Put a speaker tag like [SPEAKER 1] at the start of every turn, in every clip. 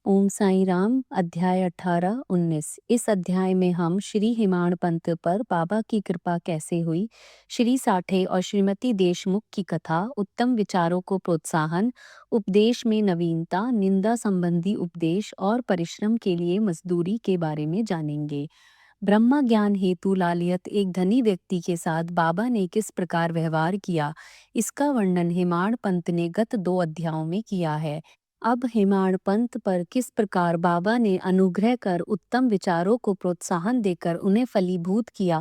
[SPEAKER 1] ओम साईं राम। अध्याय 18-19। इस अध्याय में हम श्री हेमाड़ पंत पर बाबा की कृपा कैसे हुई, श्री साठे और श्रीमती देशमुख की कथा, उत्तम विचारों को प्रोत्साहन, उपदेश में नवीनता, निंदा संबंधी उपदेश और परिश्रम के लिए मजदूरी के बारे में जानेंगे। ब्रह्म ज्ञान हेतु लालियत एक धनी व्यक्ति के साथ बाबा ने किस प्रकार व्यवहार किया, इसका वर्णन हेमाड़ पंत ने गत 2 अध्यायों में किया है। अब हेमाड़ पंत पर किस प्रकार बाबा ने अनुग्रह कर उत्तम विचारों को प्रोत्साहन देकर उन्हें फलीभूत किया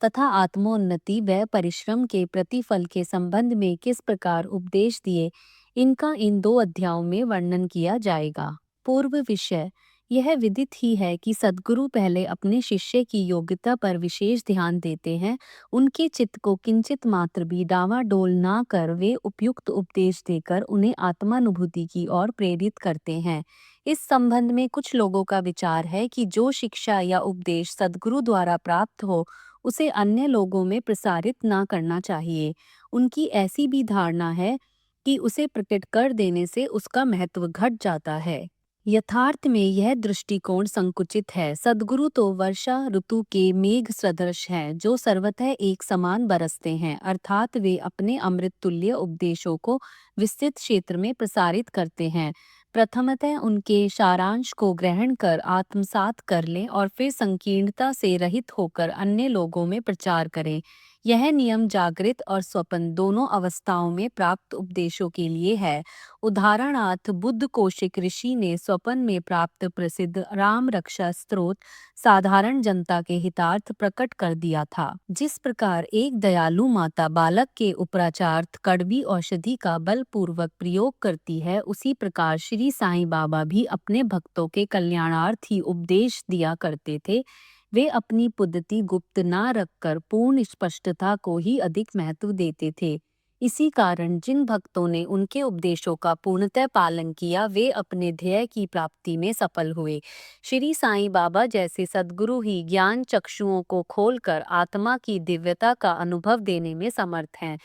[SPEAKER 1] तथा आत्मोन्नति व परिश्रम के प्रतिफल के संबंध में किस प्रकार उपदेश दिए, इनका इन 2 अध्यायों में वर्णन किया जाएगा। पूर्व विषय। यह विदित ही है कि सद्गुरु पहले अपने शिष्य की योग्यता पर विशेष ध्यान देते हैं। उनके चित्त को किंचित मात्र भी डावाडोल ना कर वे उपयुक्त उपदेश देकर उन्हें आत्मानुभूति की ओर प्रेरित करते हैं। इस संबंध में कुछ लोगों का विचार है कि जो शिक्षा या उपदेश सद्गुरु द्वारा प्राप्त हो उसे अन्य लोगों में प्रसारित ना करना चाहिए। उनकी ऐसी भी धारणा है कि उसे प्रकट कर देने से उसका महत्व घट जाता है। यथार्थ में यह दृष्टिकोण संकुचित है। सद्गुरु तो वर्षा ऋतु के मेघ सदृश हैं, जो सर्वतः एक समान बरसते हैं, अर्थात वे अपने अमृत तुल्य उपदेशों को विस्तृत क्षेत्र में प्रसारित करते हैं। प्रथमतः उनके सारांश को ग्रहण कर आत्मसात कर लें और फिर संकीर्णता से रहित होकर अन्य लोगों में प्रचार करें। यह नियम जागृत और स्वप्न दोनों अवस्थाओं में प्राप्त उपदेशों के लिए है। उदाहरणार्थ बुद्ध कौशिक ऋषि ने स्वप्न में प्राप्त प्रसिद्ध राम रक्षा स्तोत्र साधारण जनता के हितार्थ प्रकट कर दिया था। जिस प्रकार एक दयालु माता बालक के उपराचार्थ कड़वी औषधि का बलपूर्वक प्रयोग करती है, उसी प्रकार श्री साईं बाबा भी अपने भक्तों के कल्याणार्थ ही उपदेश दिया करते थे। वे अपनी पद्धति गुप्त ना रखकर पूर्ण स्पष्टता को ही अधिक महत्व देते थे। इसी कारण जिन भक्तों ने उनके उपदेशों का पूर्णतः पालन किया वे अपने ध्येय की प्राप्ति में सफल हुए। श्री साईं बाबा जैसे सद्गुरु ही ज्ञान चक्षुओं को खोलकर आत्मा की दिव्यता का अनुभव देने में समर्थ हैं।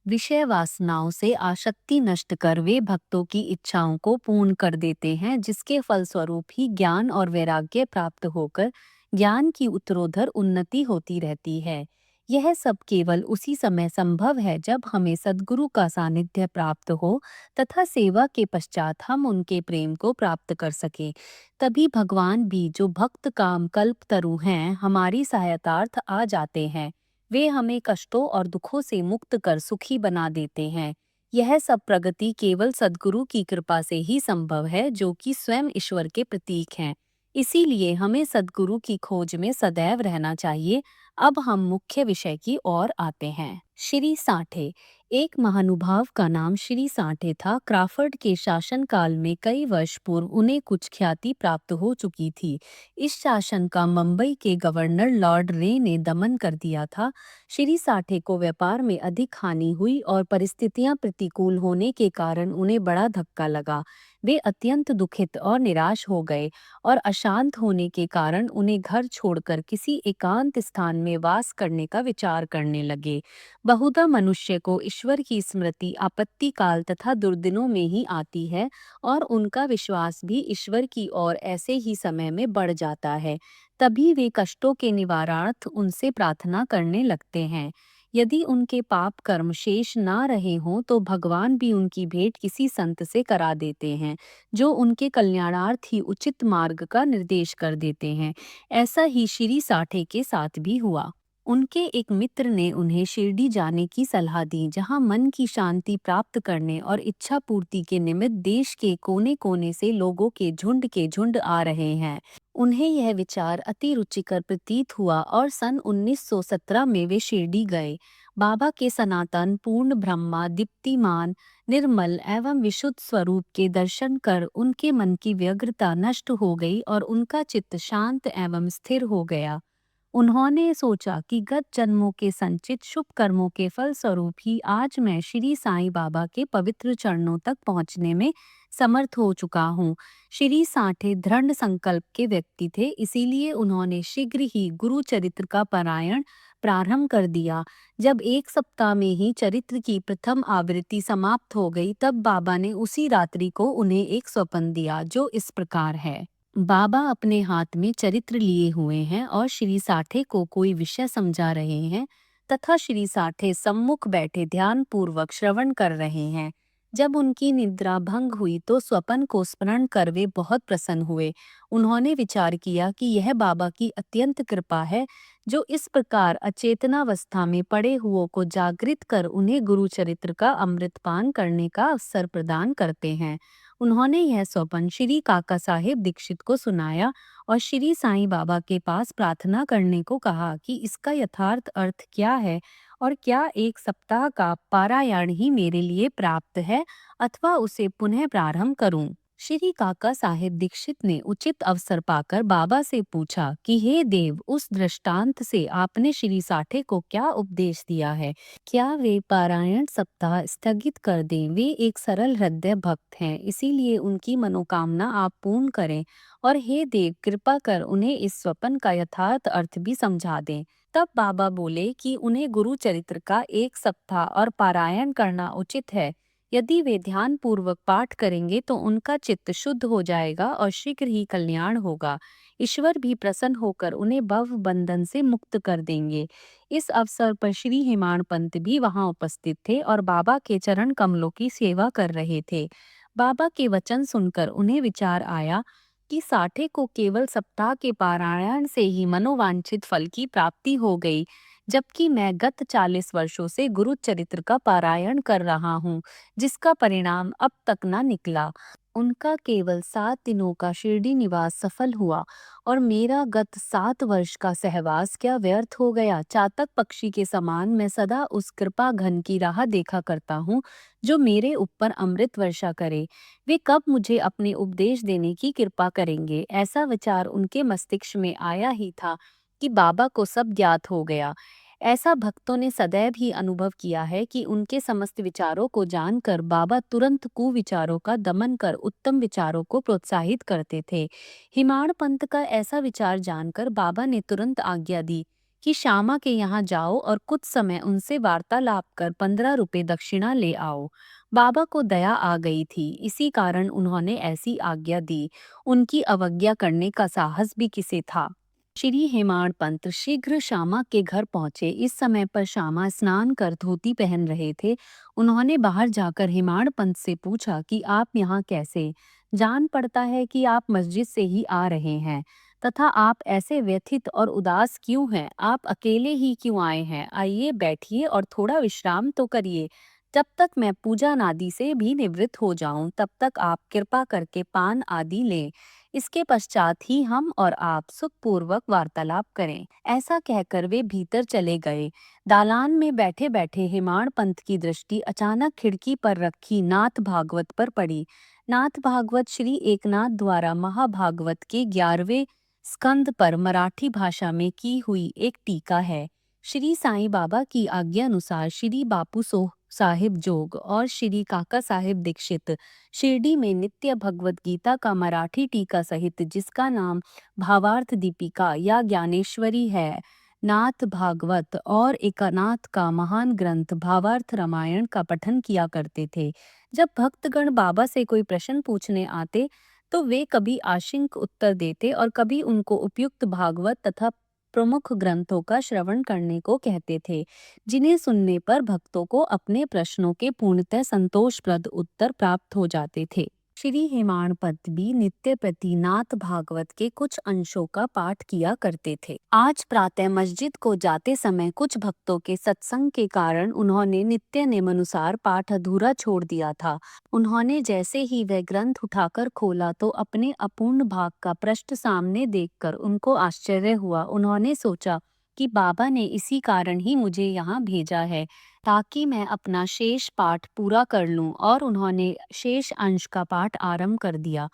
[SPEAKER 1] विषय वासनाओं से आसक्ति नष्ट कर वे भक्तों की इच्छाओं को पूर्ण कर देते हैं, जिसके फलस्वरूप ही ज्ञान और वैराग्य प्राप्त होकर ज्ञान की उत्तरोत्तर उन्नति होती रहती है। यह सब केवल उसी समय संभव है जब हमें सद्गुरु का सानिध्य प्राप्त हो तथा सेवा के पश्चात हम उनके प्रेम को प्राप्त कर सके। तभी भगवान भी, जो भक्त काम कल्पतरु हैं, हमारी सहायतार्थ आ जाते हैं। वे हमें कष्टों और दुखों से मुक्त कर सुखी बना देते हैं। यह सब प्रगति केवल सद्गुरु की कृपा से ही संभव है, जो कि स्वयं ईश्वर के प्रतीक हैं। इसीलिए हमें सद्गुरु की खोज में सदैव रहना चाहिए। अब हम मुख्य विषय की ओर आते हैं। श्री साठे। एक महानुभाव का नाम श्री साठे था। क्राफर्ड के शासन काल में कई वर्ष पूर्व उन्हें कुछ ख्याति प्राप्त हो चुकी थी। इस शासन का मुंबई के गवर्नर लॉर्ड रे ने दमन कर दिया था। श्री साठे को व्यापार में अधिक हानि हुई और परिस्थितियां प्रतिकूल होने के कारण उन्हें बड़ा धक्का लगा। वे अत्यंत दुखित और निराश हो गए और अशांत होने के कारण उन्हें घर छोड़कर किसी एकांत स्थान में वास करने का विचार करने लगे। बहुधा मनुष्य को ईश्वर की स्मृति आपत्ति काल तथा दुर्दिनों में ही आती है और उनका विश्वास भी ईश्वर की ओर ऐसे ही समय में बढ़ जाता है। तभी वे कष्टों के निवारणार्थ उनसे प्रार्थना करने लगते हैं। यदि उनके पाप कर्म शेष ना रहे हों तो भगवान भी उनकी भेंट किसी संत से करा देते हैं, जो उनके कल्याणार्थ ही उचित मार्ग का निर्देश कर देते हैं। ऐसा ही श्री साठे के साथ भी हुआ। उनके एक मित्र ने उन्हें शिरडी जाने की सलाह दी, जहां मन की शांति प्राप्त करने और इच्छा पूर्ति के निमित्त देश के कोने कोने से लोगों के झुंड आ रहे हैं। उन्हें यह विचार अति रुचिकर प्रतीत हुआ और सन 1917 में वे शिरडी गए। बाबा के सनातन पूर्ण ब्रह्मा दीप्तिमान निर्मल एवं विशुद्ध स्वरूप के दर्शन कर उनके मन की व्यग्रता नष्ट हो गई और उनका चित्त शांत एवं स्थिर हो गया। उन्होंने सोचा कि गत जन्मों के संचित शुभ कर्मों के फल स्वरूप ही आज मैं श्री साईं बाबा के पवित्र चरणों तक पहुंचने में समर्थ हो चुका हूँ। श्री साठे दृढ़ संकल्प के व्यक्ति थे, इसीलिए उन्होंने शीघ्र ही गुरु चरित्र का पारायण प्रारंभ कर दिया। जब 1 सप्ताह में ही चरित्र की प्रथम आवृत्ति समाप्त हो गई, तब बाबा ने उसी रात्रि को उन्हें एक स्वप्न दिया, जो इस प्रकार है। बाबा अपने हाथ में चरित्र लिए हुए हैं और श्री साठे को कोई विषय समझा रहे हैं तथा श्री साठे सम्मुख बैठे ध्यान पूर्वक श्रवण कर रहे हैं। जब उनकी निद्रा भंग हुई तो स्वप्न को स्मरण कर वे बहुत प्रसन्न हुए। उन्होंने विचार किया कि यह बाबा की अत्यंत कृपा है, जो इस प्रकार अचेतनावस्था में पड़े हुओं को जागृत कर उन्हें गुरु चरित्र का अमृतपान करने का अवसर प्रदान करते हैं। उन्होंने यह स्वप्न श्री काका साहेब दीक्षित को सुनाया और श्री साईं बाबा के पास प्रार्थना करने को कहा कि इसका यथार्थ अर्थ क्या है और क्या 1 सप्ताह का पारायण ही मेरे लिए प्राप्त है अथवा उसे पुनः प्रारंभ करूं। श्री काका साहेब दीक्षित ने उचित अवसर पाकर बाबा से पूछा कि हे देव, उस दृष्टांत से आपने श्री साठे को क्या उपदेश दिया है? क्या वे पारायण सप्ताह स्थगित कर दें? वे एक सरल हृदय भक्त हैं, इसीलिए उनकी मनोकामना आप पूर्ण करें। और हे देव, कृपा कर उन्हें इस स्वप्न का यथार्थ अर्थ भी समझा दें। तब बाबा बोले कि उन्हें गुरु चरित्र का 1 सप्ताह और पारायण करना उचित है। यदि वे ध्यान पूर्वक पाठ करेंगे तो उनका चित्त शुद्ध हो जाएगा और शीघ्र ही कल्याण होगा। ईश्वर भी प्रसन्न होकर उन्हें भव बंधन से मुक्त कर देंगे। इस अवसर पर श्री हेमाड़ पंत भी वहां उपस्थित थे और बाबा के चरण कमलों की सेवा कर रहे थे। बाबा के वचन सुनकर उन्हें विचार आया कि साठे को केवल सप्ताह के पारायण से ही मनोवांछित फल की प्राप्ति हो गई, जबकि मैं गत 40 वर्षों से गुरु चरित्र का पारायण कर रहा हूँ, जिसका परिणाम अब तक न निकला। उनका केवल 7 दिनों का शिरडी निवास सफल हुआ और मेरा गत 7 वर्ष का सहवास क्या व्यर्थ हो गया। चातक पक्षी के समान मैं सदा उस कृपा घन की राह देखा करता हूँ, जो मेरे ऊपर अमृत वर्षा करे। वे कब मुझे अपने उपदेश देने की कृपा करेंगे? ऐसा विचार उनके मस्तिष्क में आया ही था कि बाबा को सब ज्ञात हो गया। ऐसा भक्तों ने सदैव ही अनुभव किया है कि उनके समस्त विचारों को जानकर बाबा तुरंत कुविचारों का दमन कर उत्तम विचारों को प्रोत्साहित करते थे। हिमाड़ पंत का ऐसा विचार जानकर बाबा ने तुरंत आज्ञा दी कि श्यामा के यहाँ जाओ और कुछ समय उनसे वार्तालाप कर 15 रुपये दक्षिणा ले आओ। बाबा को दया आ गई थी, इसी कारण उन्होंने ऐसी आज्ञा दी। उनकी अवज्ञा करने का साहस भी किसे था। श्री हेमाड़ पंत शीघ्र श्यामा के घर पहुंचे। इस समय पर श्यामा स्नान कर धोती पहन रहे थे। उन्होंने बाहर जाकर हेमाड़ पंत से पूछा कि आप यहाँ कैसे? जान पड़ता है कि आप मस्जिद से ही आ रहे हैं, तथा आप ऐसे व्यथित और उदास क्यों हैं? आप अकेले ही क्यों आए हैं? आइए बैठिए और थोड़ा विश्राम तो करिए। जब तक मैं पूजा नादि से भी निवृत्त हो जाऊं, तब तक आप कृपा करके पान आदि लें। इसके पश्चात ही हम और आप सुखपूर्वक वार्तालाप करें। ऐसा कहकर वे भीतर चले गए। दालान में बैठे बैठे हेमाड़ पंत की दृष्टि अचानक खिड़की पर रखी नाथ भागवत पर पड़ी। नाथ भागवत श्री एकनाथ द्वारा महाभागवत के 11वें स्कंद पर मराठी भाषा में की हुई एक टीका है। श्री साईं बाबा की आज्ञा अनुसार श्री बापू सोह साहिब जोग और श्री काका साहिब दीक्षित शिरडी में नित्य भगवत गीता का मराठी टीका सहित, जिसका नाम भावार्थ दीपिका या ज्ञानेश्वरी है, नाथ भागवत और एकनाथ का महान ग्रंथ भावार्थ रामायण का पठन किया करते थे। जब भक्तगण बाबा से कोई प्रश्न पूछने आते तो वे कभी आशंक उत्तर देते और कभी उनको उपयुक्त भागवत तथा प्रमुख ग्रंथों का श्रवण करने को कहते थे, जिन्हें सुनने पर भक्तों को अपने प्रश्नों के पूर्णतः संतोषप्रद उत्तर प्राप्त हो जाते थे। श्री हेमाड़ पंत भी नित्य प्रति नाथ भागवत के कुछ अंशों का पाठ किया करते थे। आज प्रातः मस्जिद को जाते समय कुछ भक्तों के सत्संग के कारण उन्होंने नित्य नियमानुसार पाठ अधूरा छोड़ दिया था। उन्होंने जैसे ही वह ग्रंथ उठाकर खोला तो अपने अपूर्ण भाग का पृष्ठ सामने देखकर उनको आश्चर्य हुआ। उन्होंने सोचा कि बाबा ने इसी कारण ही मुझे यहाँ भेजा है, ताकि मैं अपना शेष पाठ पूरा कर लूं, और उन्होंने शेष अंश का पाठ आरंभ कर दिया।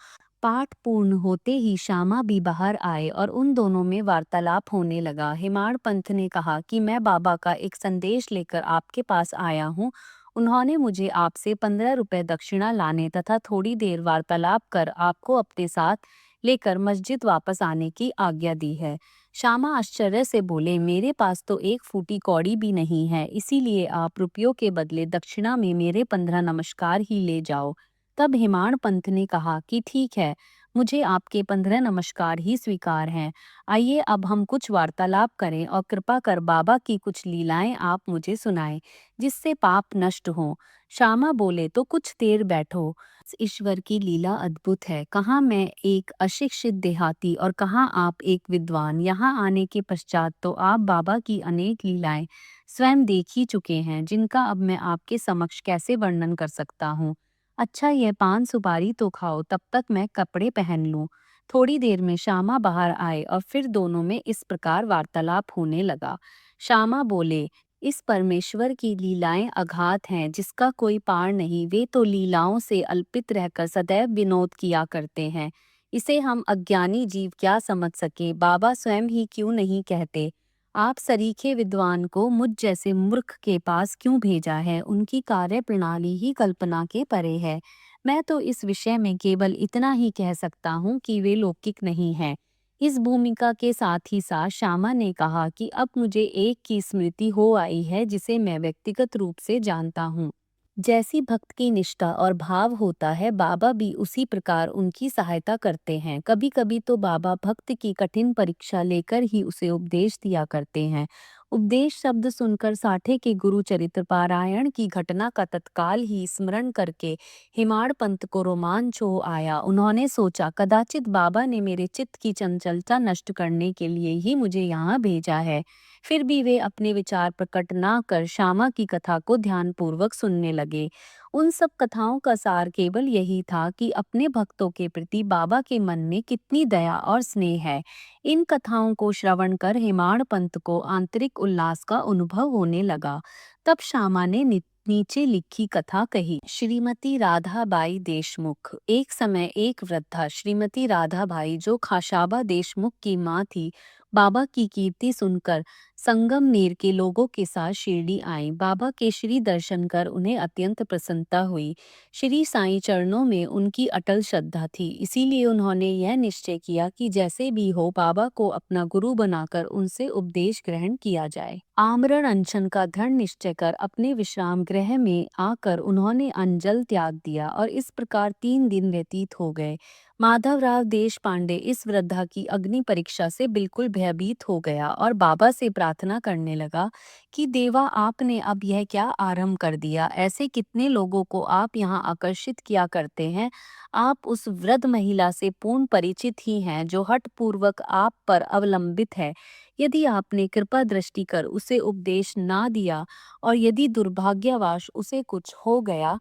[SPEAKER 1] पाठ पूर्ण होते ही श्यामा भी बाहर आए और उन दोनों में वार्तालाप होने लगा। हेमाड़ पंत ने कहा कि मैं बाबा का एक संदेश लेकर आपके पास आया हूँ। उन्होंने मुझे आपसे 15 रुपये दक्षिणा लाने तथा थोड़ी देर वार्तालाप कर आपको अपने साथ लेकर मस्जिद वापस आने की आज्ञा दी है। श्यामा आश्चर्य से बोले, मेरे पास तो एक फूटी कौड़ी भी नहीं है, इसीलिए आप रुपयों के बदले दक्षिणा में मेरे 15 नमस्कार ही ले जाओ। तब हिमाण पंत ने कहा कि ठीक है, मुझे आपके 15 नमस्कार ही स्वीकार हैं। आइए अब हम कुछ वार्तालाप करें और कृपा कर बाबा की कुछ लीलाएं आप मुझे सुनाएं, जिससे पाप नष्ट हों। श्यामा बोले, तो कुछ देर बैठो। इस ईश्वर की लीला अद्भुत है। कहाँ मैं एक अशिक्षित देहाती और कहाँ आप एक विद्वान। यहाँ आने के पश्चात तो आप बाबा की अनेक लीलाएं स्वयं देख ही चुके हैं, जिनका अब मैं आपके समक्ष कैसे वर्णन कर सकता हूँ। अच्छा, यह पान सुपारी तो खाओ, तब तक मैं कपड़े पहन लूं। थोड़ी देर में श्यामा बाहर आए और फिर दोनों में इस प्रकार वार्तालाप होने लगा। श्यामा बोले, इस परमेश्वर की लीलाएं अगाध हैं, जिसका कोई पार नहीं। वे तो लीलाओं से अल्पित रहकर सदैव विनोद किया करते हैं। इसे हम अज्ञानी जीव क्या समझ सके। बाबा स्वयं ही क्यों नहीं कहते, आप सरीखे विद्वान को मुझ जैसे मूर्ख के पास क्यों भेजा है। उनकी कार्य प्रणाली ही कल्पना के परे है। मैं तो इस विषय में केवल इतना ही कह सकता हूँ कि वे लौकिक नहीं हैं। इस भूमिका के साथ ही साथ श्यामा ने कहा कि अब मुझे एक की स्मृति हो आई है, जिसे मैं व्यक्तिगत रूप से जानता हूँ। जैसी भक्त की निष्ठा और भाव होता है, बाबा भी उसी प्रकार उनकी सहायता करते हैं। कभी कभी तो बाबा भक्त की कठिन परीक्षा लेकर ही उसे उपदेश दिया करते हैं। उपदेश शब्द सुनकर साठे के गुरु चरित्र पारायण की घटना का तत्काल ही स्मरण करके हिमाड़ पंत को रोमांच हो आया। उन्होंने सोचा, कदाचित बाबा ने मेरे चित्त की चंचलता नष्ट करने के लिए ही मुझे यहाँ भेजा है। फिर भी वे अपने विचार प्रकट ना कर श्यामा की कथा को ध्यानपूर्वक सुनने लगे। उन सब कथाओं का सार केवल यही था कि अपने भक्तों के प्रति बाबा के मन में कितनी दया और स्नेह है। इन कथाओं को श्रवण कर हिमाड़ पंत को आंतरिक उल्लास का अनुभव होने लगा। तब श्यामा ने नीचे लिखी कथा कही। श्रीमती राधाबाई देशमुख। एक समय एक वृद्धा श्रीमती राधाबाई, जो खाशाबा देशमुख की माँ थी, बाबा की कीर्ति सुनकर संगमनेर के लोगों के साथ शिरडी आई। बाबा के श्री दर्शन कर उन्हें अत्यंत प्रसन्नता हुई। श्री साईं चरणों में उनकी अटल श्रद्धा थी, इसीलिए उन्होंने यह निश्चय किया कि जैसे भी हो बाबा को अपना गुरु बनाकर उनसे उपदेश ग्रहण किया जाए। आमरण अनशन का दृढ़ निश्चय कर अपने विश्राम गृह में आकर उन्होंने अन्न त्याग दिया और इस प्रकार 3 दिन व्यतीत हो गए। माधवराव देश पांडे इस वृद्धा की अग्नि परीक्षा से बिल्कुल भयभीत हो गया और बाबा से प्रार्थना करने लगा कि देवा, आपने अब यह क्या आरंभ कर दिया। ऐसे कितने लोगों को आप यहाँ आकर्षित किया करते हैं। आप उस वृद्ध महिला से पूर्ण परिचित ही हैं, जो हठ पूर्वक आप पर अवलंबित है। यदि आपने कृपा दृष्टि कर उसे उपदेश ना दिया और यदि दुर्भाग्यवश उसे कुछ हो गया,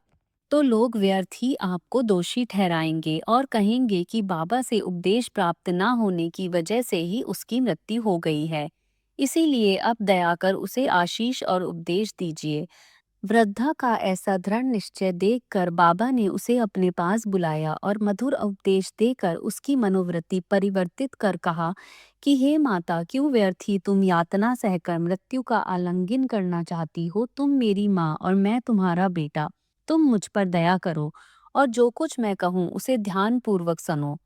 [SPEAKER 1] तो लोग व्यर्थ ही आपको दोषी ठहराएंगे और कहेंगे कि बाबा से उपदेश प्राप्त न होने की वजह से ही उसकी मृत्यु हो गई है। इसीलिए अब दया कर उसे आशीष और उपदेश दीजिए। वृद्धा का ऐसा दृढ़ निश्चय देखकर बाबा ने उसे अपने पास बुलाया और मधुर उपदेश देकर उसकी मनोवृत्ति परिवर्तित कर कहा कि हे माता, क्यों व्यर्थ ही तुम यातना सहकर मृत्यु का आलिंगन करना चाहती हो। तुम मेरी माँ और मैं तुम्हारा बेटा। तुम मुझ पर दया करो और जो कुछ मैं कहूँ उसे ध्यान पूर्वक सुनो।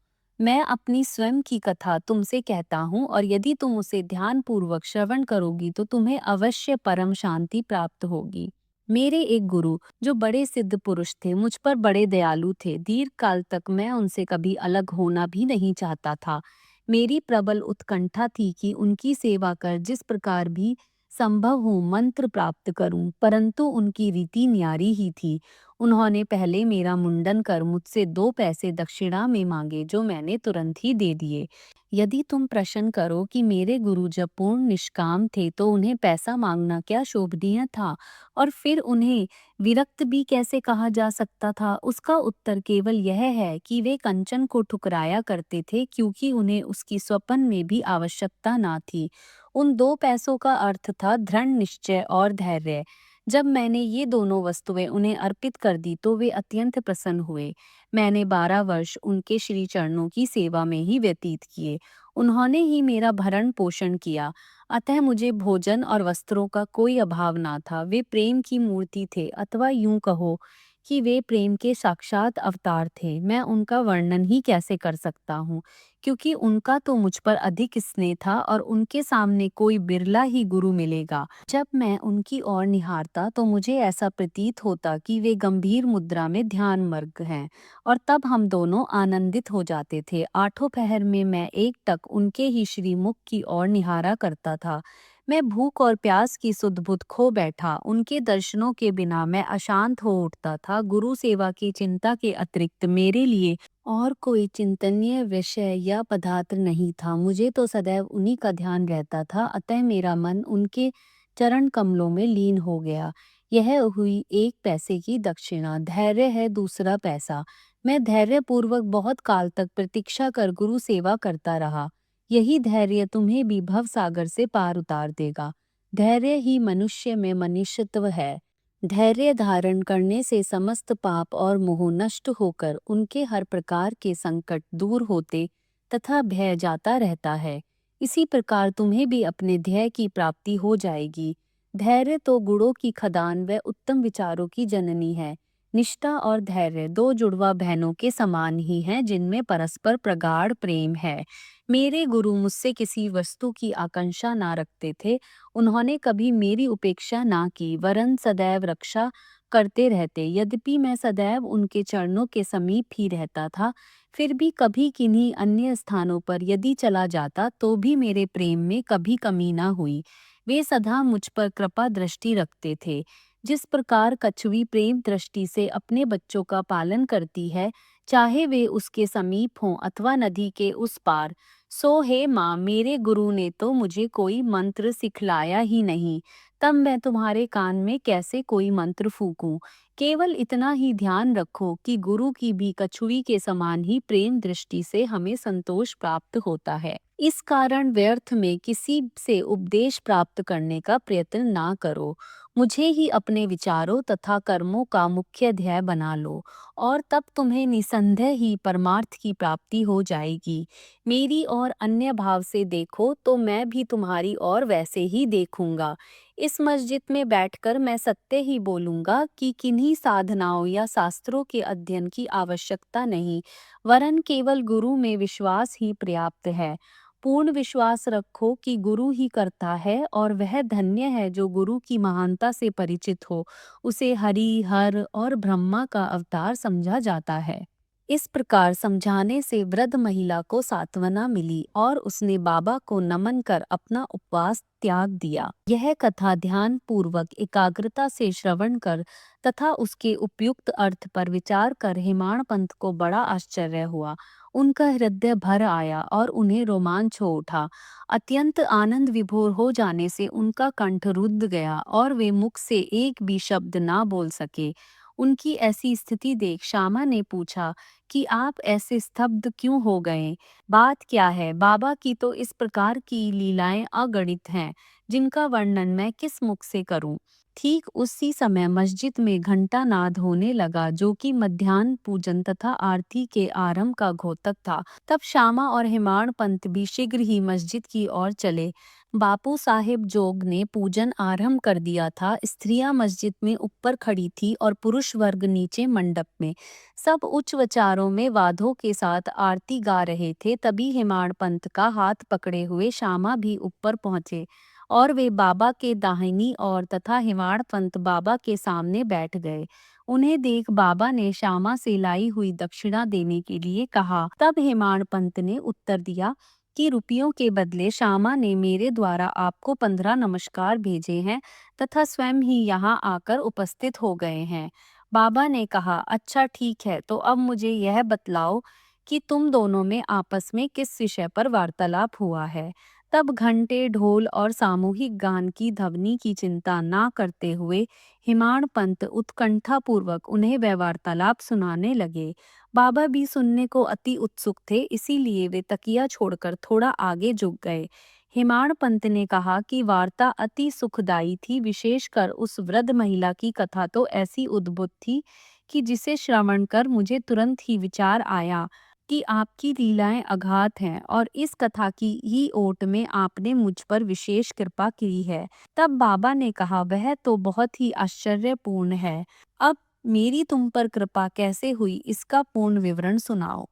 [SPEAKER 1] मैं अपनी स्वयं की कथा तुमसे कहता हूँ और यदि तुम उसे ध्यान पूर्वक श्रवण करोगी तो तुम्हें अवश्य परम शांति प्राप्त होगी। मेरे एक गुरु, जो बड़े सिद्ध पुरुष थे, मुझ पर बड़े दयालु थे। दीर्घ काल तक मैं उनसे कभी अलग होना भी नहीं चाहता था। मेरी प्रबल उत्कंठा थी कि उनकी सेवा कर जिस प्रकार भी संभव हो मंत्र प्राप्त करूं, परंतु उनकी रीति न्यारी ही थी। उन्होंने पहले मेरा मुंडन कर मुझसे 2 पैसे दक्षिणा में मांगे, जो मैंने तुरंत ही दे दिए। यदि तुम प्रश्न करो कि मेरे गुरु जब पूर्ण निष्काम थे तो उन्हें पैसा मांगना क्या शोभनीय था और फिर उन्हें विरक्त भी कैसे कहा जा सकता था, उसका उत्तर केवल यह है कि वे कंचन को ठुकराया करते थे, क्योंकि उन्हें उसकी स्वपन में भी आवश्यकता ना थी। उन 2 पैसों का अर्थ था दृढ़ निश्चय और धैर्य। जब मैंने ये दोनों वस्तुएं उन्हें अर्पित कर दी तो वे अत्यंत प्रसन्न हुए। मैंने 12 वर्ष उनके श्री चरणों की सेवा में ही व्यतीत किए। उन्होंने ही मेरा भरण पोषण किया, अतः मुझे भोजन और वस्त्रों का कोई अभाव ना था। वे प्रेम की मूर्ति थे, अथवा यूं कहो कि वे प्रेम के साक्षात अवतार थे। मैं उनका वर्णन ही कैसे कर सकता हूँ, क्योंकि उनका तो मुझ पर अधिक स्नेह था और उनके सामने कोई बिरला ही गुरु मिलेगा। जब मैं उनकी ओर निहारता तो मुझे ऐसा प्रतीत होता कि वे गंभीर मुद्रा में ध्यान मग्न हैं, और तब हम दोनों आनंदित हो जाते थे। आठों पहर में मैं एकटक उनके ही श्रीमुख की ओर निहारा करता था। मैं भूख और प्यास की सुध-बुध खो बैठा। उनके दर्शनों के बिना मैं अशांत हो उठता था। गुरु सेवा की चिंता के अतिरिक्त मेरे लिए और कोई चिंतनीय विषय या पदार्थ नहीं था। मुझे तो सदैव उन्हीं का ध्यान रहता था, अतः मेरा मन उनके चरण कमलों में लीन हो गया। यह हुई 1 पैसे की दक्षिणा, धैर्य है दूसरा पैसा। मैं धैर्यपूर्वक बहुत काल तक प्रतीक्षा कर गुरु सेवा करता रहा। यही धैर्य तुम्हें भी भवसागर से पार उतार देगा। धैर्य ही मनुष्य में मनुष्यत्व है। धैर्य धारण करने से समस्त पाप और मोह नष्ट होकर उनके हर प्रकार के संकट दूर होते तथा भय जाता रहता है। इसी प्रकार तुम्हें भी अपने ध्येय की प्राप्ति हो जाएगी। धैर्य तो गुणों की खदान व उत्तम विचारों की जननी है। निष्ठा और धैर्य 2 जुड़वा बहनों के समान ही हैं, जिनमें परस्पर प्रगाढ़ प्रेम है। मेरे गुरु मुझसे किसी वस्तु की आकांक्षा ना रखते थे। उन्होंने कभी मेरी उपेक्षा ना की, वरन सदैव रक्षा करते रहते। यद्यपि मैं सदैव उनके चरणों के समीप ही रहता था, फिर भी कभी किन्हीं अन्य स्थानों पर यदि चला जाता तो भी मेरे प्रेम में कभी कमी ना हुई। वे सदा मुझ पर कृपा दृष्टि रखते थे। जिस प्रकार कछुई प्रेम दृष्टि से अपने बच्चों का पालन करती है, चाहे वे उसके समीप हों अथवा नदी के उस पार, सो हे माँ, मेरे गुरु ने तो मुझे कोई मंत्र सिखलाया ही नहीं, तब मैं तुम्हारे कान में कैसे कोई मंत्र फूकूं। केवल इतना ही ध्यान रखो कि गुरु की भी कछुई के समान ही प्रेम दृष्टि से हमें संतोष प्राप्त होता है। इस कारण व्यर्थ में किसी से उपदेश प्राप्त करने का प्रयत्न ना करो। मुझे ही अपने विचारों तथा कर्मों का मुख्य ध्येय बना लो, और तब तुम्हें निसंदेह ही परमार्थ की प्राप्ति हो जाएगी। मेरी और अन्य भाव से देखो तो मैं भी तुम्हारी ओर वैसे ही देखूंगा। इस मस्जिद में बैठकर मैं सत्य ही बोलूंगा कि किन्हीं साधनाओं या शास्त्रों के अध्ययन की आवश्यकता नहीं, वरन केवल गुरु में विश्वास ही पर्याप्त है। पूर्ण विश्वास रखो कि गुरु ही करता है, और वह धन्य है जो गुरु की महानता से परिचित हो। उसे हरि, हर और ब्रह्मा का अवतार समझा जाता है। इस प्रकार समझाने से वृद्ध महिला को सांत्वना मिली और उसने बाबा को नमन कर अपना उपवास त्याग दिया। यह कथा ध्यान पूर्वक एकाग्रता से श्रवण कर तथा उसके उपयुक्त अर्थ पर विचार कर हिमाण पंत को बड़ा आश्चर्य हुआ। उनका हृदय भर आया और उन्हें रोमांच हो उठा। अत्यंत आनंद विभोर हो जाने से उनका कंठ रुद्ध गया और वे मुख से एक भी शब्द ना बोल सके। उनकी ऐसी स्थिति देख श्यामा ने पूछा कि आप ऐसे स्तब्ध क्यों हो गए? बात क्या है? बाबा की तो इस प्रकार की लीलाएं अगणित हैं, जिनका वर्णन मैं किस मुख से करूं। ठीक उसी समय मस्जिद में घंटा नाद होने लगा, जो कि मध्याह्न पूजन तथा आरती के आरंभ का घोतक था। तब श्यामा और हिमाण पंत भी शीघ्र ही मस्जिद की ओर चले। बापू साहेब जोग ने पूजन आरंभ कर दिया था। स्त्रियां मस्जिद में ऊपर खड़ी थी और पुरुष वर्ग नीचे मंडप में। सब उच्च विचारों में वादों के साथ आरती गा रहे थे। तभी हिमाण पंत का हाथ पकड़े हुए श्यामा भी ऊपर पहुंचे, और वे बाबा के दाहिनी ओर तथा हिमाण पंत बाबा के सामने बैठ गए। उन्हें देख बाबा ने श्यामा से लाई हुई दक्षिणा देने के लिए कहा। तब हिमाण पंत ने उत्तर दिया कि रुपयों के बदले श्यामा ने मेरे द्वारा आपको 15 नमस्कार भेजे हैं तथा स्वयं ही यहाँ आकर उपस्थित हो गए हैं। बाबा ने कहा, अच्छा ठीक है, तो अब मुझे यह बतलाओ कि तुम दोनों में आपस में किस विषय पर वार्तालाप हुआ है। तब घंटे, ढोल और सामूहिक गान की ध्वनि की चिंता ना करते हुए हिमाण पंत उत्कंठापूर्वक उन्हें वह वार्तालाप सुनाने लगे। बाबा भी सुनने को अति उत्सुक थे, इसीलिए वे तकिया छोड़कर थोड़ा आगे झुक गए। हिमाण पंत ने कहा कि वार्ता अति सुखदायी थी, विशेषकर उस वृद्ध महिला की कथा तो ऐसी उद्भुत थी कि जिसे श्रवण कर मुझे तुरंत ही विचार आया कि आपकी लीलाएं अगाध हैं, और इस कथा की ही ओट में आपने मुझ पर विशेष कृपा की है। तब बाबा ने कहा, वह तो बहुत ही आश्चर्यपूर्ण है। अब मेरी तुम पर कृपा कैसे हुई, इसका पूर्ण विवरण सुनाओ।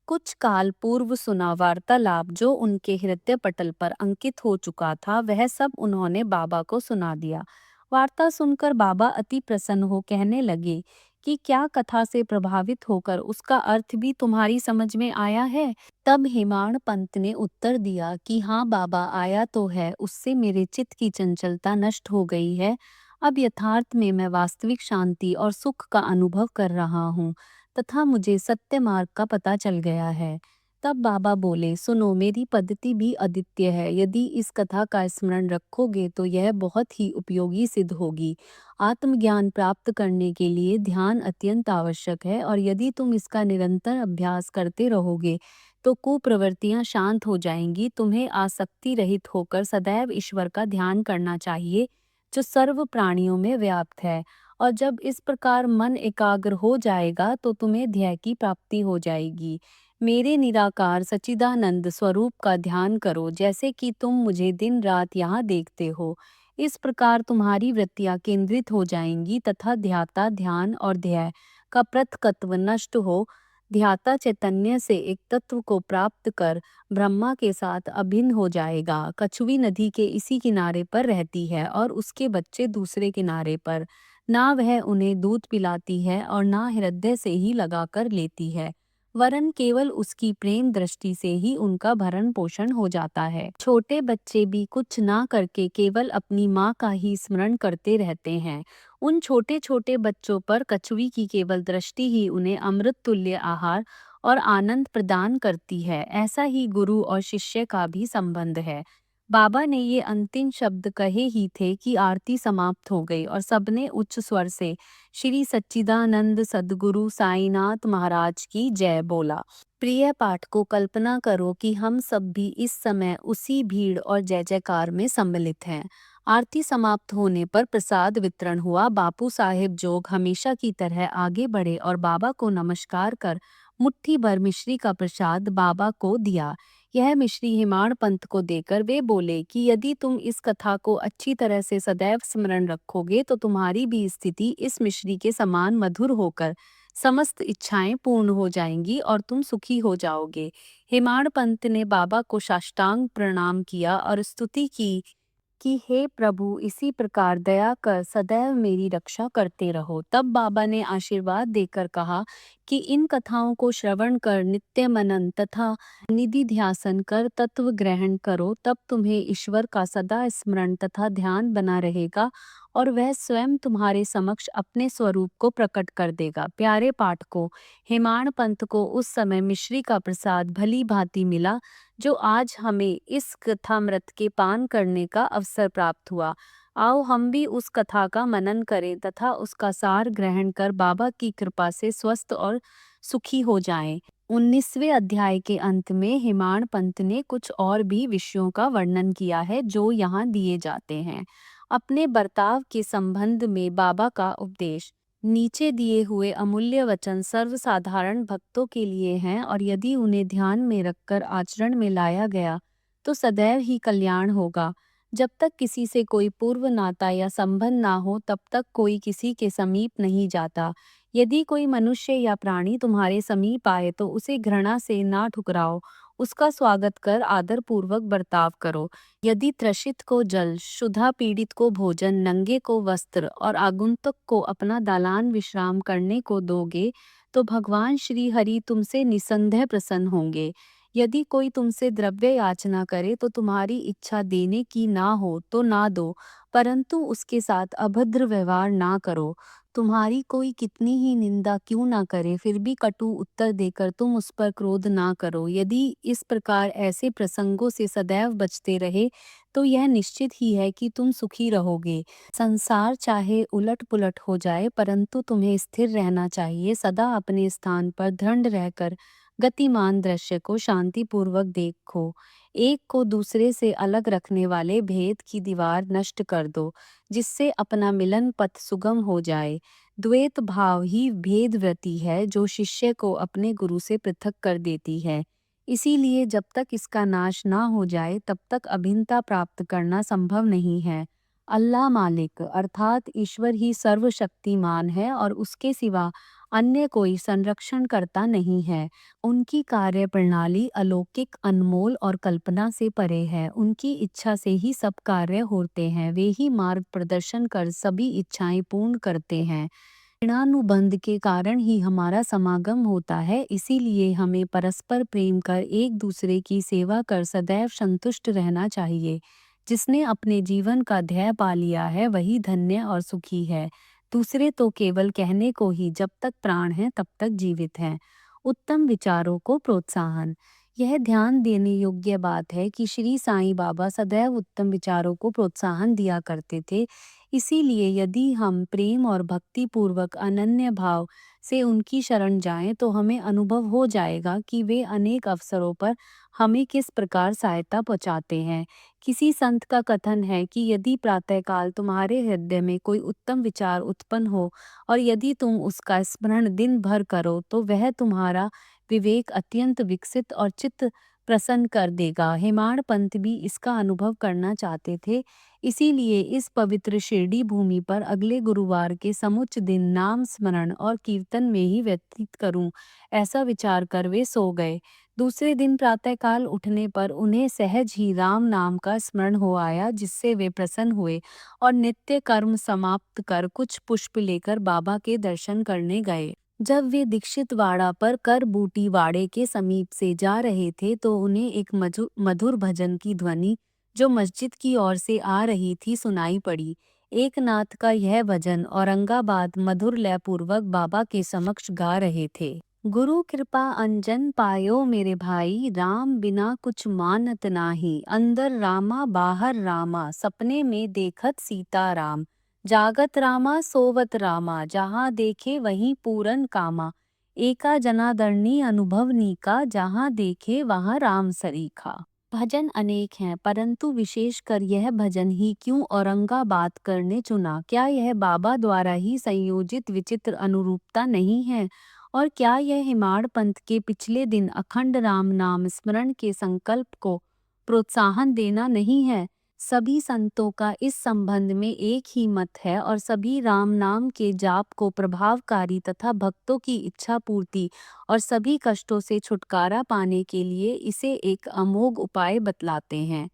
[SPEAKER 1] कुछ काल पूर्व सुना वार्तालाप जो उनके हृदय पटल पर अंकित हो चुका था, वह सब उन्होंने बाबा को सुना दिया। वार्ता सुनकर बाबा अति प्रसन्न हो कहने लगे कि क्या कथा से प्रभावित होकर उसका अर्थ भी तुम्हारी समझ में आया है? तब हेमाड़ पंत ने उत्तर दिया कि हाँ बाबा, आया तो है, उससे मेरे चित्त की चंचलता नष्ट हो गई है। अब यथार्थ में मैं वास्तविक शांति और सुख का अनुभव कर रहा हूँ तथा मुझे सत्य मार्ग का पता चल गया है। तब बाबा बोले, सुनो, मेरी पद्धति भी अद्वितीय है। यदि इस कथा का स्मरण रखोगे तो यह बहुत ही उपयोगी सिद्ध होगी। आत्मज्ञान प्राप्त करने के लिए ध्यान अत्यंत आवश्यक है और यदि तुम इसका निरंतर अभ्यास करते रहोगे तो कुप्रवृत्तियां शांत हो जाएंगी। तुम्हें आसक्ति रहित होकर सदैव ईश्वर का ध्यान करना चाहिए जो सर्व प्राणियों में व्याप्त है। और जब इस प्रकार मन एकाग्र हो जाएगा तो तुम्हें ध्येय की प्राप्ति हो जाएगी। मेरे निराकार सच्चिदानंद स्वरूप का ध्यान करो जैसे कि तुम मुझे दिन रात यहाँ देखते हो। इस प्रकार तुम्हारी वृत्तियां केंद्रित हो जाएंगी तथा ध्याता ध्यान और ध्येय का पृथकत्व नष्ट हो ध्याता चैतन्य से एक तत्व को प्राप्त कर ब्रह्मा के साथ अभिन्न हो जाएगा। कछुवी नदी के इसी किनारे पर रहती है और उसके बच्चे दूसरे किनारे पर। ना वह उन्हें दूध पिलाती है और ना हृदय से ही लगाकर लेती है, वरन केवल उसकी प्रेम दृष्टि से ही उनका भरण पोषण हो जाता है। छोटे बच्चे भी कुछ ना करके केवल अपनी माँ का ही स्मरण करते रहते हैं। उन छोटे छोटे बच्चों पर कछुवी की केवल दृष्टि ही उन्हें अमृत तुल्य आहार और आनंद प्रदान करती है। ऐसा ही गुरु और शिष्य का भी संबंध है। बाबा ने ये अंतिम शब्द कहे ही थे कि आरती समाप्त हो गई और सबने उच्च स्वर से श्री सच्चिदानंद सद्गुरु साईनाथ महाराज की जय बोला। प्रिय पाठकों, कल्पना करो कि हम सब भी इस समय उसी भीड़ और जय जयकार में सम्मिलित हैं। आरती समाप्त होने पर प्रसाद वितरण हुआ। बापू साहेब जोग हमेशा की तरह आगे बढ़े और बाबा को नमस्कार कर मुट्ठी भर मिश्री का प्रसाद बाबा को दिया। यह मिश्री हेमाड़ पंत को देकर वे बोले कि यदि तुम इस कथा को अच्छी तरह से सदैव स्मरण रखोगे तो तुम्हारी भी स्थिति इस मिश्री के समान मधुर होकर समस्त इच्छाएं पूर्ण हो जाएंगी और तुम सुखी हो जाओगे। हेमाड़ पंत ने बाबा को साष्टांग प्रणाम किया और स्तुति की कि हे प्रभु, इसी प्रकार दया कर सदैव मेरी रक्षा करते रहो। तब बाबा ने आशीर्वाद देकर कहा कि इन कथाओं को श्रवण कर नित्य मनन तथा निधि ध्यासन कर तत्व ग्रहण करो, तब तुम्हें ईश्वर का सदा स्मरण तथा ध्यान बना रहेगा और वह स्वयं तुम्हारे समक्ष अपने स्वरूप को प्रकट कर देगा। प्यारे पाठकों, हेमाड़ पंत को उस समय मिश्री का प्रसाद भली भांति मिला जो आज हमें इस कथामृत के पान करने का अवसर प्राप्त हुआ। आओ हम भी उस कथा का मनन करें तथा उसका सार ग्रहण कर बाबा की कृपा से स्वस्थ और सुखी हो जाएं। 19वें अध्याय के अंत में हेमाड़ पंत ने कुछ और भी विषयों का वर्णन किया है जो यहाँ दिए जाते हैं। अपने बर्ताव के संबंध में बाबा का उपदेश। नीचे दिए हुए अमूल्य वचन सर्वसाधारण भक्तों के लिए हैं और यदि उन्हें ध्यान में रखकर आचरण में लाया गया तो सदैव ही कल्याण होगा। जब तक किसी से कोई पूर्व नाता या संबंध ना हो तब तक कोई किसी के समीप नहीं जाता। यदि कोई मनुष्य या प्राणी तुम्हारे समीप आए तो उसे घृणा से ना ठुकराओ, उसका स्वागत कर आदर पूर्वक बर्ताव करो। यदि त्रसित को जल, क्षुधा पीड़ित को भोजन, नंगे को वस्त्र और आगंतुक को अपना दालान विश्राम करने को दोगे तो भगवान श्री हरि तुमसे निसंदेह प्रसन्न होंगे। यदि कोई तुमसे द्रव्य याचना करे तो तुम्हारी इच्छा देने की ना हो तो ना दो, परंतु उसके साथ अभद्र व्यवहार ना करो। तुम्हारी कोई कितनी ही निंदा क्यों ना करे फिर भी कटु उत्तर देकर तुम उस पर क्रोध ना करो। यदि इस प्रकार ऐसे प्रसंगों से सदैव बचते रहे तो यह निश्चित ही है कि तुम सुखी रहोगे। संसार चाहे उलट पुलट हो जाए परंतु तुम्हें स्थिर रहना चाहिए। सदा अपने स्थान पर दृढ़ रहकर गतिमान दृश्य को शांतिपूर्वक देखो। एक को दूसरे से अलग रखने वाले भेद की दीवार नष्ट कर दो जिससे अपना मिलन पथ सुगम हो जाए। द्वैत भाव ही भेद वृत्ति है जो शिष्य को अपने गुरु से पृथक कर देती है। इसीलिए जब तक इसका नाश ना हो जाए तब तक अभिन्नता प्राप्त करना संभव नहीं है। अल्लाह मालिक अर्थात ईश्वर ही सर्वशक्तिमान है और उसके सिवा अन्य कोई संरक्षण करता नहीं है। उनकी कार्य प्रणाली अलौकिक, अनमोल और कल्पना से परे है। उनकी इच्छा से ही सब कार्य होते हैं। वे ही मार्ग प्रदर्शन कर सभी इच्छाएं पूर्ण करते हैं। ऋणानुबंध के कारण ही हमारा समागम होता है, इसीलिए हमें परस्पर प्रेम कर एक दूसरे की सेवा कर सदैव संतुष्ट रहना चाहिए। जिसने अपने जीवन का ध्येय पा लिया है वही धन्य और सुखी है। दूसरे तो केवल कहने को ही जब तक प्राण है तब तक जीवित हैं। उत्तम विचारों को प्रोत्साहन। यह ध्यान देने योग्य बात है कि श्री साईं बाबा सदैव उत्तम विचारों को प्रोत्साहन दिया करते थे। इसीलिए यदि हम प्रेम और भक्ति पूर्वक अनन्य भाव से उनकी शरण जाएं तो हमें अनुभव हो जाएगा कि वे अनेक अवसरों पर हमें किस प्रकार सहायता पहुंचाते हैं। किसी संत का कथन है कि यदि प्रातःकाल तुम्हारे हृदय में कोई उत्तम विचार उत्पन्न हो और यदि तुम उसका स्मरण दिन भर करो तो वह तुम्हारा विवेक अत्यंत विकसित और चित्त प्रसन्न कर देगा। हेमाड़ पंत भी इसका अनुभव करना चाहते थे। इसीलिए इस पवित्र शिरडी भूमि पर अगले गुरुवार के समुच्च दिन नाम स्मरण और कीर्तन में ही व्यतीत करूं, ऐसा विचार कर वे सो गए। दूसरे दिन प्रातःकाल उठने पर उन्हें सहज ही राम नाम का स्मरण हो आया, जिससे वे प्रसन्न हुए और नित्य कर्म समाप्त कर कुछ पुष्प लेकर बाबा के दर्शन करने गए। जब वे दीक्षित वाड़ा पर कर बूटी वाड़े के समीप से जा रहे थे तो उन्हें एक मधुर भजन की ध्वनि जो मस्जिद की ओर से आ रही थी सुनाई पड़ी। एक नाथ का यह भजन औरंगाबाद मधुर लय पूर्वक बाबा के समक्ष गा रहे थे। गुरु कृपा अंजन पायो मेरे भाई, राम बिना कुछ मानत नाही। अंदर रामा बाहर रामा, सपने में देखत सीता राम। जागत रामा सोवत रामा, जहाँ देखे वहीं पूरन कामा। एका जनादरनी अनुभवनी का, जहाँ देखे वहाँ राम सरीखा। भजन अनेक हैं परंतु विशेषकर यह भजन ही क्यों औरंगाबाद करने चुना? क्या यह बाबा द्वारा ही संयोजित विचित्र अनुरूपता नहीं है? और क्या यह हिमाड़ पंथ के पिछले दिन अखंड राम नाम स्मरण के संकल्प को प्रोत्साहन देना नहीं है? सभी संतों का इस संबंध में एक ही मत है और सभी राम नाम के जाप को प्रभावकारी तथा भक्तों की इच्छा पूर्ति और सभी कष्टों से छुटकारा पाने के लिए इसे एक अमोघ उपाय बतलाते हैं।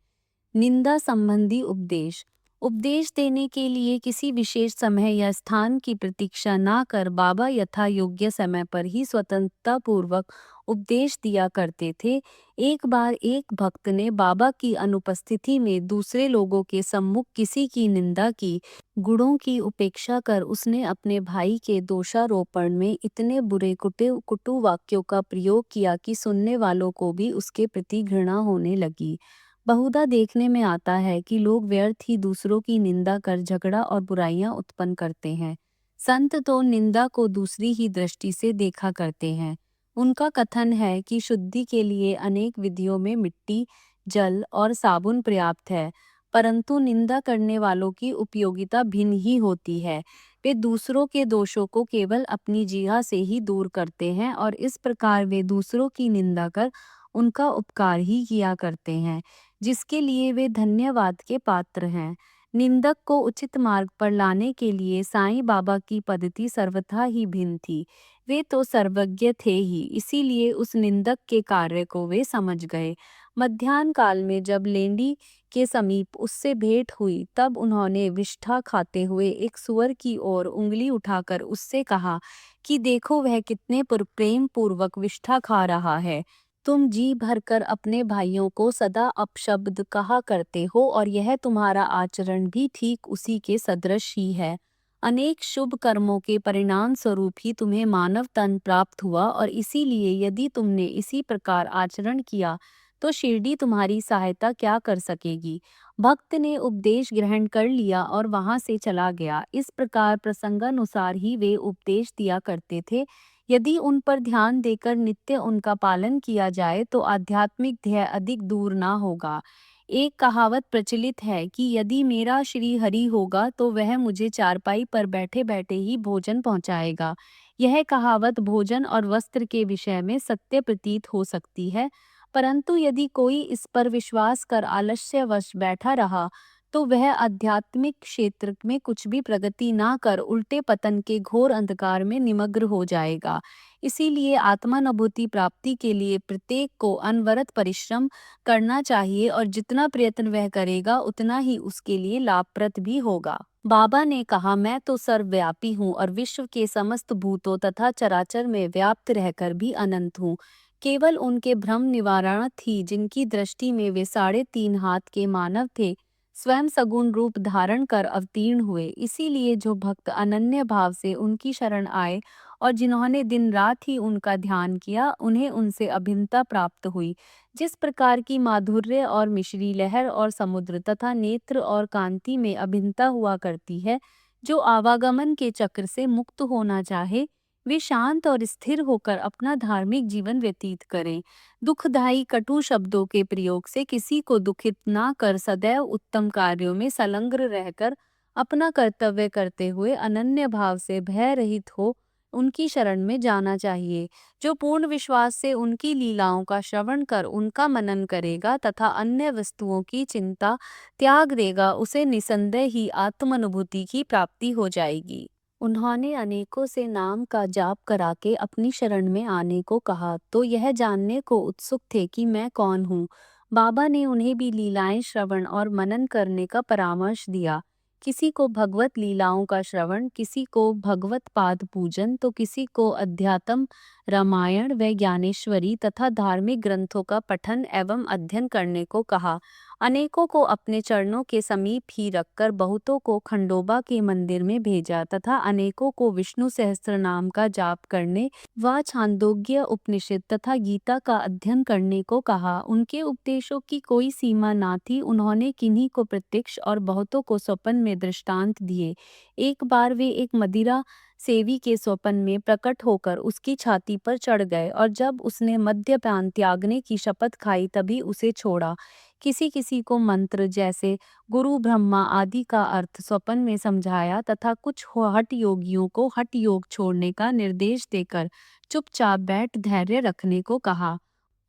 [SPEAKER 1] निंदा संबंधी उपदेश। उपदेश देने के लिए किसी विशेष समय या स्थान की प्रतीक्षा ना कर बाबा यथा योग्य समय पर ही स्वतंत्रता पूर्वक उपदेश दिया करते थे। एक बार एक भक्त ने बाबा की अनुपस्थिति में दूसरे लोगों के सम्मुख किसी की निंदा की। गुणों की उपेक्षा कर उसने अपने भाई के दोषारोपण में इतने बुरे कुटु वाक्यों का प्रयोग किया कि सुनने वालों को भी उसके प्रति घृणा होने लगी। बहुधा देखने में आता है कि लोग व्यर्थ ही दूसरों की निंदा कर झगड़ा और बुराइयां उत्पन्न करते हैं। संत तो निंदा को दूसरी ही दृष्टि से देखा करते हैं। उनका कथन है कि शुद्धि के लिए अनेक विधियों में मिट्टी, जल और साबुन पर्याप्त है, परंतु निंदा करने वालों की उपयोगिता भिन्न ही होती है। वे दूसरों के दोषों को केवल अपनी जीहा से ही दूर करते हैं और इस प्रकार वे दूसरों की निंदा कर उनका उपकार ही किया करते हैं, जिसके लिए वे धन्यवाद के पात्र हैं। निंदक को उचित मार्ग पर लाने के लिए साईं बाबा की पद्धति सर्वथा ही भिन्न थी। वे तो सर्वज्ञ थे ही, इसीलिए उस निंदक के कार्य को वे समझ गए। मध्याह्न काल में जब लेंडी के समीप उससे भेंट हुई तब उन्होंने विष्ठा खाते हुए एक सुअर की ओर उंगली उठाकर उससे कहा कि देखो वह कितने प्रेम पूर्वक विष्ठा खा रहा है। तुम जी भरकर अपने भाइयों को सदा अपशब्द कहा करते हो और यह तुम्हारा आचरण भी ठीक उसी के सदृश ही है। अनेक शुभ कर्मों के परिणाम स्वरूप ही तुम्हें मानव तन प्राप्त हुआ और इसीलिए यदि तुमने इसी प्रकार आचरण किया तो शिरडी तुम्हारी सहायता क्या कर सकेगी। भक्त ने उपदेश ग्रहण कर लिया और वहां से चला गया। इस प्रकार प्रसंगानुसार ही वे उपदेश दिया करते थे। यदि उन पर ध्यान देकर नित्य उनका पालन किया जाए तो आध्यात्मिक ध्येय अधिक दूर ना होगा। एक कहावत प्रचलित है कि यदि मेरा श्री हरि होगा तो वह मुझे चारपाई पर बैठे बैठे ही भोजन पहुंचाएगा। यह कहावत भोजन और वस्त्र के विषय में सत्य प्रतीत हो सकती है, परंतु यदि कोई इस पर विश्वास कर आलस्यवश बैठा रहा तो वह आध्यात्मिक क्षेत्र में कुछ भी प्रगति ना कर उल्टे पतन के घोर अंधकार में निमग्न हो जाएगा। इसीलिए आत्मानुभूति प्राप्ति के लिए प्रत्येक को अनवरत परिश्रम करना चाहिए और जितना प्रयत्न वह करेगा उतना ही उसके लिए लाभप्रद भी होगा। बाबा ने कहा, मैं तो सर्वव्यापी हूँ और विश्व के समस्त भूतों तथा चराचर में व्याप्त रहकर भी अनंत हूँ। केवल उनके भ्रम निवारण थी जिनकी दृष्टि में वे 3.5 हाथ के मानव थे, स्वयं सगुण रूप धारण कर अवतीर्ण हुए। इसीलिए जो भक्त अनन्य भाव से उनकी शरण आए और जिन्होंने दिन रात ही उनका ध्यान किया, उन्हें उनसे अभिन्नता प्राप्त हुई। जिस प्रकार की माधुर्य और मिश्री लहर और समुद्र तथा नेत्र और कांति में अभिन्नता हुआ करती है, जो आवागमन के चक्र से मुक्त होना चाहे वे शांत और स्थिर होकर अपना धार्मिक जीवन व्यतीत करें। दुखदायी कटु शब्दों के प्रयोग से किसी को दुखित ना कर सदैव उत्तम कार्यों में संलग्न रहकर अपना कर्तव्य करते हुए अनन्य भाव से भय रहित हो उनकी शरण में जाना चाहिए। जो पूर्ण विश्वास से उनकी लीलाओं का श्रवण कर उनका मनन करेगा तथा अन्य वस्तुओं की चिंता त्याग देगा, उसे निसंदेह ही आत्मानुभूति की प्राप्ति हो जाएगी। उन्होंने अनेकों से नाम का जाप करा के अपनी शरण में आने को कहा, तो यह जानने को उत्सुक थे कि मैं कौन हूँ। बाबा ने उन्हें भी लीलाएं श्रवण और मनन करने का परामर्श दिया। किसी को भगवत लीलाओं का श्रवण, किसी को भगवत पाद पूजन, तो किसी को अध्यात्म, रामायण व ज्ञानेश्वरी तथा धार्मिक ग्रंथों का पठन एवं अध्ययन करने को कहा। अनेकों को अपने चरणों के समीप ही रखकर बहुतों को खंडोबा के मंदिर में भेजा तथा अनेकों को विष्णु सहस्त्र नाम का जाप करने व छांदोग्य उपनिषद तथा गीता का अध्ययन करने को कहा। उनके उपदेशों की कोई सीमा ना थी। उन्होंने किन्हीं को प्रत्यक्ष और बहुतों को स्वप्न में दृष्टांत दिए। एक बार वे एक मदिरा सेवी के स्वप्न में प्रकट होकर उसकी छाती पर चढ़ गए और जब उसने मद्यपान त्यागने की शपथ खाई तभी उसे छोड़ा। किसी किसी को मंत्र जैसे गुरु ब्रह्मा आदि का अर्थ स्वप्न में समझाया तथा कुछ हठ योगियों को हठ योग छोड़ने का निर्देश देकर चुपचाप बैठ धैर्य रखने को कहा।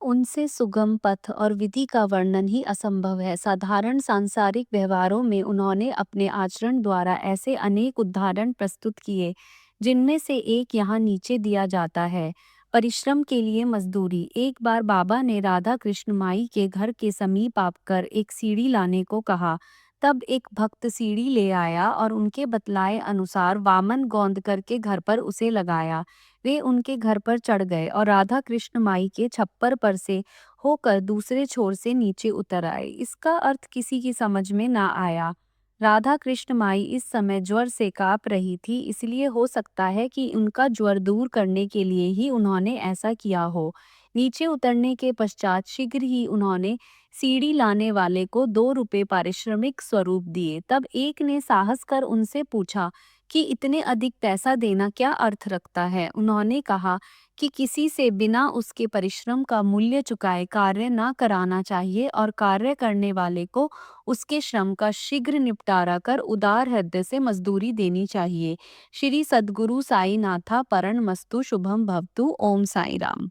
[SPEAKER 1] उनसे सुगम पथ और विधि का वर्णन ही असंभव है। साधारण सांसारिक व्यवहारों में उन्होंने अपने आचरण द्वारा ऐसे अनेक उदाहरण प्रस्तुत किए, जिनमें से एक यहाँ नीचे दिया जाता है। परिश्रम के लिए मजदूरी। एक बार बाबा ने राधा कृष्ण माई के घर के समीप आकर एक सीढ़ी लाने को कहा। तब एक भक्त सीढ़ी ले आया और उनके बतलाए अनुसार वामन गोंद करके घर पर उसे लगाया। वे उनके घर पर चढ़ गए और राधा कृष्ण माई के छप्पर पर से होकर दूसरे छोर से नीचे उतर आए। इसका अर्थ किसी की समझ में ना आया। राधा कृष्ण माई इस समय ज्वर से कांप रही थी, इसलिए हो सकता है कि उनका ज्वर दूर करने के लिए ही उन्होंने ऐसा किया हो। नीचे उतरने के पश्चात शीघ्र ही उन्होंने सीढ़ी लाने वाले को 2 रुपए पारिश्रमिक स्वरूप दिए। तब एक ने साहस कर उनसे पूछा कि इतने अधिक पैसा देना क्या अर्थ रखता है। उन्होंने कहा कि किसी से बिना उसके परिश्रम का मूल्य चुकाए कार्य न कराना चाहिए और कार्य करने वाले को उसके श्रम का शीघ्र निपटारा कर उदार हृदय से मजदूरी देनी चाहिए। श्री सद्गुरु साई नाथा परण मस्तु शुभम भवतु। ओम साई राम।